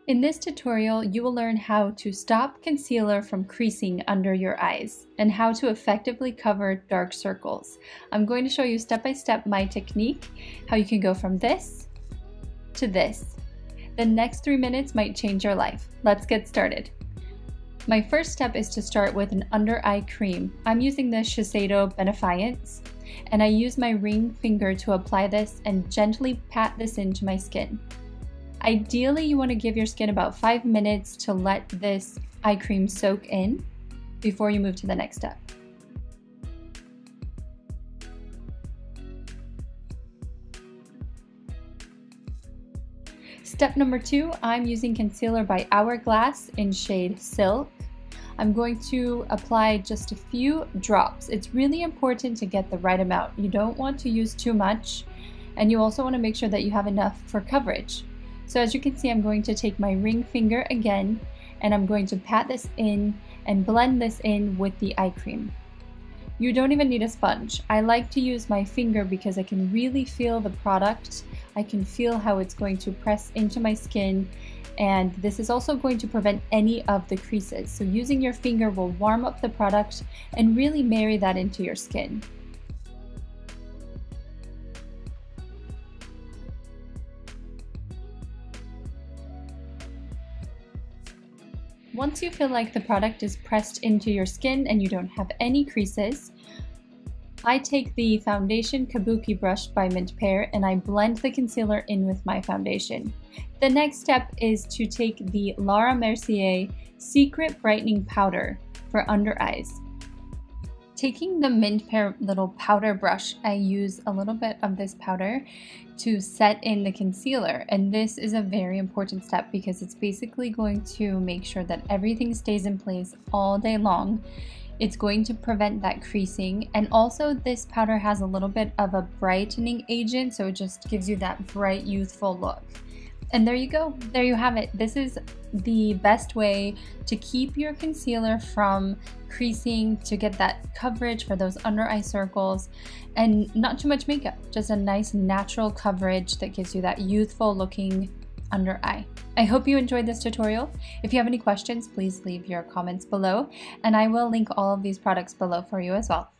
In this tutorial, you will learn how to stop concealer from creasing under your eyes and how to effectively cover dark circles. I'm going to show you step by step my technique, how you can go from this to this. The next 3 minutes might change your life. Let's get started. My first step is to start with an under eye cream. I'm using the Shiseido Benefiance, and I use my ring finger to apply this and gently pat this into my skin. Ideally, you want to give your skin about 5 minutes to let this eye cream soak in before you move to the next step. Step number 2, I'm using concealer by Hourglass in shade Silk. I'm going to apply just a few drops. It's really important to get the right amount. You don't want to use too much, and you also want to make sure that you have enough for coverage. So as you can see, I'm going to take my ring finger again, and I'm going to pat this in and blend this in with the eye cream. You don't even need a sponge. I like to use my finger because I can really feel the product. I can feel how it's going to press into my skin, and this is also going to prevent any of the creases. So using your finger will warm up the product and really marry that into your skin. Once you feel like the product is pressed into your skin and you don't have any creases, I take the foundation Kabuki brush by Mint Pear and I blend the concealer in with my foundation. The next step is to take the Laura Mercier Secret Brightening Powder for under eyes. Taking the Mint Pear little powder brush, I use a little bit of this powder to set in the concealer, and this is a very important step because it's basically going to make sure that everything stays in place all day long. It's going to prevent that creasing, and also this powder has a little bit of a brightening agent, so it just gives you that bright, youthful look. And there you go, there you have it. This is the best way to keep your concealer from creasing, to get that coverage for those under eye circles, and not too much makeup, just a nice natural coverage that gives you that youthful looking under eye. I hope you enjoyed this tutorial. If you have any questions, please leave your comments below, and I will link all of these products below for you as well.